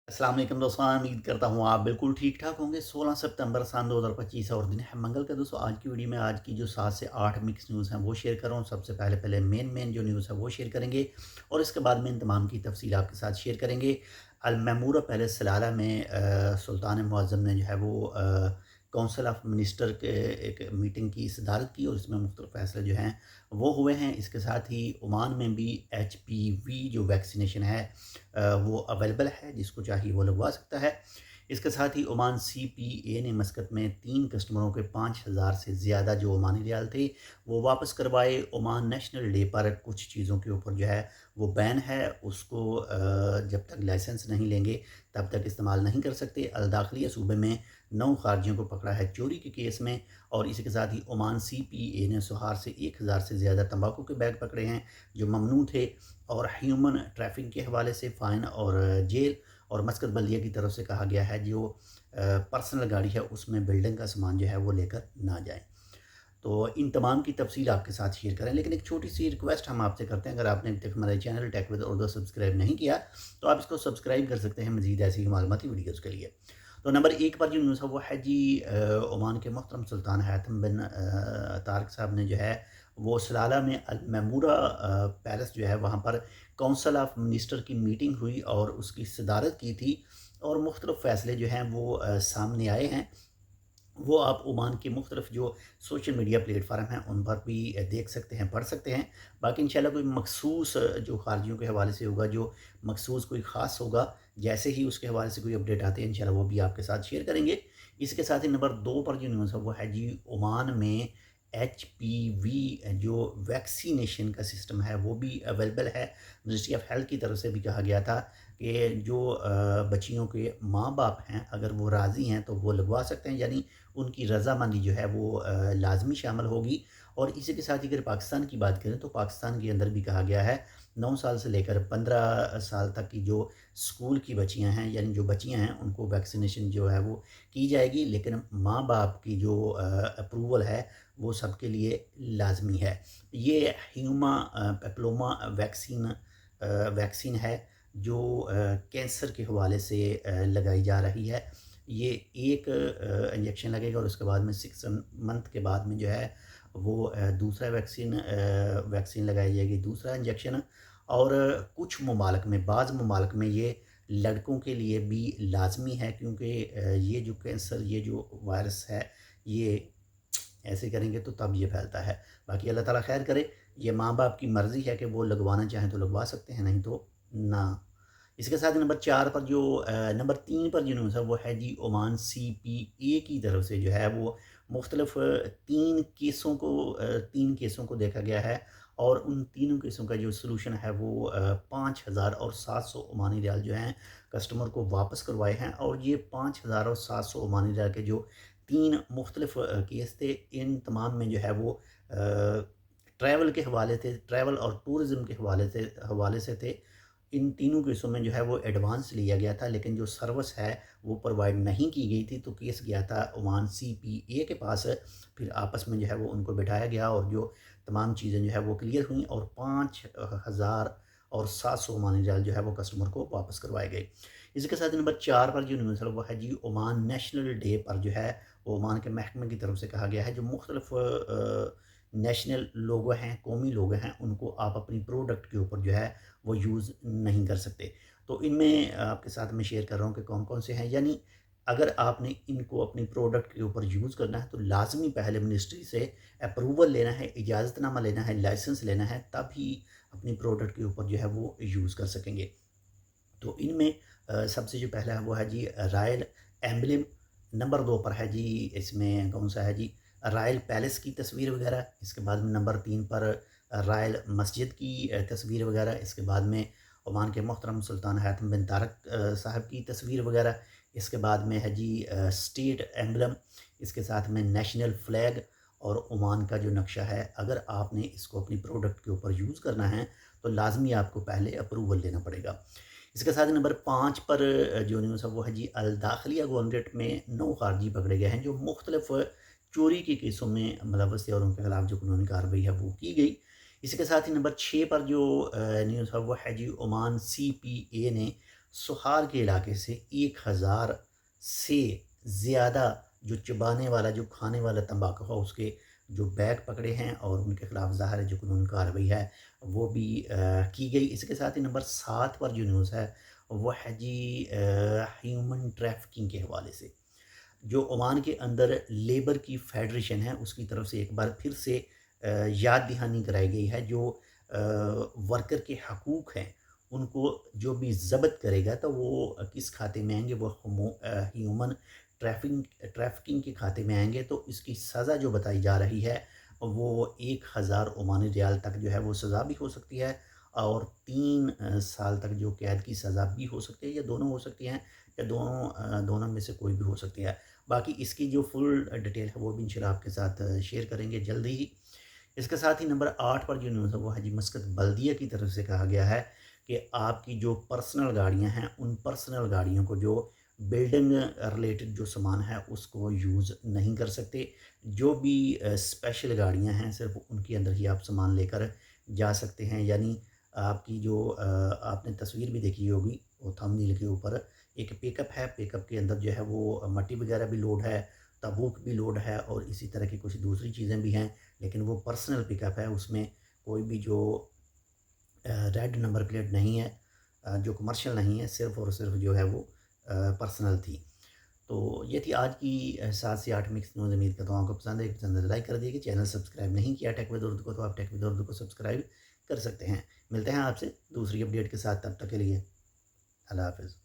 अस्सलाम वालेकुम दोस्तों, उम्मीद करता हूँ आप बिल्कुल ठीक ठाक होंगे। 16 सितंबर सन 2025 और दिन है मंगल का। दोस्तों आज की वीडियो में आज की जो 7 से 8 मिक्स न्यूज़ हैं वो शेयर कर रहा हूँ। सबसे पहले मेन जो न्यूज़ है वो शेयर करेंगे और इसके बाद में इन तमाम की तफसील आपके साथ शेयर करेंगे। अल मैमूरा पैलेस सलाला में सुल्तान मुअज़्ज़म ने जो है वो काउंसिल ऑफ मिनिस्टर के एक मीटिंग की सदारत की और इसमें मुख्तलिफ फैसले जो हैं वो हुए हैं। इसके साथ ही ओमान में भी HPV जो वैक्सीनेशन है वो अवेलेबल है, जिसको चाहिए वो लगवा सकता है। इसके साथ ही ओमान CPA ने मस्कत में 3 कस्टमरों के 5,000 से ज़्यादा जो ओमानी रियाल थे वो वापस करवाए। ओमान नेशनल डे पर कुछ चीज़ों के ऊपर जो है वो बैन है, उसको जब तक लाइसेंस नहीं लेंगे तब तक इस्तेमाल नहीं कर सकते। अल दाखिलिया सूबे में 9 खारजियों को पकड़ा है चोरी के केस में। और इसी के साथ ही ओमान CPA ने सुहार से 1,000 से ज़्यादा तंबाकू के बैग पकड़े हैं जो ममनू थे। और ह्यूमन ट्रैफिकिंग के हवाले से फ़ाइन और जेल। और मस्कत बल्दिया की तरफ से कहा गया है जो पर्सनल गाड़ी है उसमें बिल्डिंग का सामान जो है वो लेकर ना जाए। तो इन तमाम की तफसील आपके साथ शेयर करें, लेकिन एक छोटी सी रिक्वेस्ट हम आपसे करते हैं। अगर आपने अभी तक हमारे channel tech with Urdu subscribe नहीं किया तो आप इसको सब्सक्राइब कर सकते हैं मज़ीद ऐसी ही मालूमाती वीडियोज़ के लिए। तो नंबर 1 पर जो न्यूज़ है वो है जी, ओमान के मोहतरम सुल्तान हैथम बिन तारिक साहब ने जो है वो सलाला में अल मैमूरा पैलेस जो है वहाँ पर काउंसिल ऑफ मिनिस्टर की मीटिंग हुई और उसकी सदारत की थी। और मुख्तलिफ फ़ैसले जो हैं वो सामने आए हैं। वो आप ओमान के मुख्तलिफ जो सोशल मीडिया प्लेटफार्म हैं उन पर भी देख सकते हैं, पढ़ सकते हैं। बाकी इंशाल्लाह कोई मखसूस जो खारजियों के हवाले से होगा, जो मखसूस कोई ख़ास होगा, जैसे ही उसके हवाले से कोई अपडेट आते हैं इंशाल्लाह वो भी आपके साथ शेयर करेंगे। इसके साथ ही नंबर 2 पर जो न्यूज़ है वो है जी, ओमान में HPV जो वैक्सीनेशन का सिस्टम है वो भी अवेलेबल है। मिनिस्ट्री ऑफ हेल्थ की तरफ से भी कहा गया था कि जो बच्चियों के माँ बाप हैं अगर वो राज़ी हैं तो वो लगवा सकते हैं, यानी उनकी रज़ामंदी जो है वो लाज़मी शामिल होगी। और इसी के साथ ही अगर पाकिस्तान की बात करें तो पाकिस्तान के अंदर भी कहा गया है 9 साल से लेकर 15 साल तक की जो स्कूल की बच्चियां हैं, यानी जो बच्चियां हैं उनको वैक्सीनेशन जो है वो की जाएगी, लेकिन माँ बाप की जो अप्रूवल है वो सबके लिए लाजमी है। ये ह्यूमा पेप्लोमा वैक्सीन है जो कैंसर के हवाले से लगाई जा रही है। ये एक इंजेक्शन लगेगा और उसके बाद में 6 मंथ के बाद में जो है वो दूसरा वैक्सीन लगाई जाएगी, दूसरा इंजेक्शन। और कुछ ममालिक में, बाज़ ममालिक में ये लड़कों के लिए भी लाजमी है, क्योंकि ये जो कैंसर, ये जो वायरस है, ये ऐसे करेंगे तो तब ये फैलता है। बाकी अल्लाह ताला खैर करे। ये माँ बाप की मर्ज़ी है कि वो लगवाना चाहें तो लगवा सकते हैं, नहीं तो ना। इसके साथ नंबर 4 पर जो नंबर 3 पर जो न्यूज़ है वो है जी, ओमान CPA की तरफ से जो है वो मुख्तलिफ 3 केसों को देखा गया है। और उन तीनों केसों का जो सलूशन है वो 5,700 ओमानी रियाल जो हैं कस्टमर को वापस करवाए हैं। और ये 5,700 ओमानी रियाल के जो 3 मुख्तलिफ केस थे, इन तमाम में जो है वो ट्रैवल के हवाले थे, ट्रैवल और टूरिज़्म के हवाले से थे। इन तीनों केसों में जो है वो एडवांस लिया गया था, लेकिन जो सर्विस है वो प्रोवाइड नहीं की गई थी, तो केस गया था ओमान CPA के पास। फिर आपस में जो है वो उनको बिठाया गया और जो तमाम चीज़ें जो है वो क्लियर हुई और 5,700 ओमानी रियाल जो है वो कस्टमर को वापस करवाए गए। इसके साथ नंबर 4 पर जो न्यूज़ है वो है जी, ओमान नेशनल डे पर जो है वो ओमान के महकमे की तरफ से कहा गया है जो मुख्तलिफ नेशनल लोगो हैं, कौमी लोगो हैं, उनको आप अपनी प्रोडक्ट के ऊपर जो है वो यूज़ नहीं कर सकते। तो इनमें आपके साथ मैं शेयर कर रहा हूँ कि कौन-कौन से हैं। यानी अगर आपने इनको अपनी प्रोडक्ट के ऊपर यूज़ करना है तो लाज़मी पहले मिनिस्ट्री से अप्रूवल लेना है, इजाज़तनामा लेना है, लाइसेंस लेना है, तब ही अपनी प्रोडक्ट के ऊपर जो है वो यूज़ कर सकेंगे। तो इनमें सबसे जो पहला है वो है जी, रॉयल एम्बलम। नंबर 2 पर है जी, इसमें कौन-सा है जी, रॉयल पैलेस की तस्वीर वगैरह। इसके बाद में नंबर 3 पर रॉयल मस्जिद की तस्वीर वगैरह। इसके बाद में ओमान के मोहतरम सुल्तान हैथम बिन तारिक साहब की तस्वीर वगैरह। इसके बाद में है जी स्टेट एम्बलम। इसके साथ में नेशनल फ्लैग और ओमान का जो नक्शा है। अगर आपने इसको अपनी प्रोडक्ट के ऊपर यूज़ करना है तो लाज़मी आपको पहले अप्रूवल लेना पड़ेगा। इसके साथ ही नंबर 5 पर जो न्यूज़ है वो है जी, अल दाखिलिया गवर्नरेट में 9 खारजी पकड़े गए हैं जो मुख्तलिफ चोरी के केसों में मुलव्वस थे और उनके खिलाफ जो कानूनी कार्रवाई है वो की गई। इसके साथ ही नंबर 6 पर जो न्यूज़ है वो है जी, ओमान CPA ने سہار کے علاقے سے 1000 سے زیادہ جو چبانے والا جو کھانے والا تمباکو ہے اس کے جو بیگ پکڑے ہیں، اور ان کے خلاف ظاہر ہے جو قانون کارروائی ہے وہ بھی کی گئی۔ اس کے ساتھ ہی نمبر 7 پر جو نیوز ہے وہ ہے جی ہیومن ٹریفکنگ کے حوالے سے، جو عمان کے اندر لیبر کی فیڈریشن ہے اس کی طرف سے ایک بار پھر سے یاد دہانی کرائی گئی ہے، جو ورکر کے حقوق ہیں ان کو جو بھی ضبط کرے گا تو وہ کس کھاتے میں آئیں گے، وہ ہیومن ٹریفکنگ کے کھاتے میں آئیں گے۔ تو اس کی سزا جو بتائی جا رہی ہے وہ 1000 عمانی ریال تک جو ہے وہ سزا بھی ہو سکتی ہے، اور 3 سال تک جو قید کی سزا بھی ہو سکتی ہے، یا دونوں ہو سکتی ہیں، یا دونوں میں سے کوئی بھی ہو سکتی ہے۔ باقی اس کی جو فل ڈیٹیل ہے وہ بھی انشاءاللہ آپ کے ساتھ شیئر کریں گے جلدی ہی۔ اس کے ساتھ ہی نمبر 8 پر جو نیوز ہے وہ ہے جی مسقط بلدیہ کی طرف سے کہا گیا ہے کہ آپ کی جو پرسنل گاڑیاں ہیں ان پرسنل گاڑیوں کو جو بلڈنگ ریلیٹڈ جو سامان ہے اس کو یوز نہیں کر سکتے۔ جو بھی اسپیشل گاڑیاں ہیں صرف ان کے اندر ہی آپ سامان لے کر جا سکتے ہیں، یعنی آپ کی جو آپ نے تصویر بھی دیکھی ہوگی وہ تھمبنیل کے اوپر ایک پک اپ ہے، پک اپ کے اندر جو ہے وہ مٹی وغیرہ بھی لوڈ ہے، تابوک بھی لوڈ ہے، اور اسی طرح کی کچھ دوسری چیزیں بھی ہیں، لیکن وہ پرسنل پک اپ ہے، اس میں کوئی بھی جو ریڈ نمبر پلیٹ نہیں ہے، جو کمرشل نہیں ہے، صرف اور صرف جو ہے وہ پرسنل تھی۔ تو یہ تھی آج کی 7 سے 8 مکس نیوز۔ امید کرتا ہوں آپ کو پسند ہے، پسند ہے لائک کر دیجیے، چینل سبسکرائب نہیں کیا ٹیک ود اردو کو تو آپ ٹیک ود اردو کو سبسکرائب کر سکتے ہیں۔ ملتے ہیں آپ سے دوسری اپڈیٹ کے ساتھ، تب تک کے لیے اللہ حافظ۔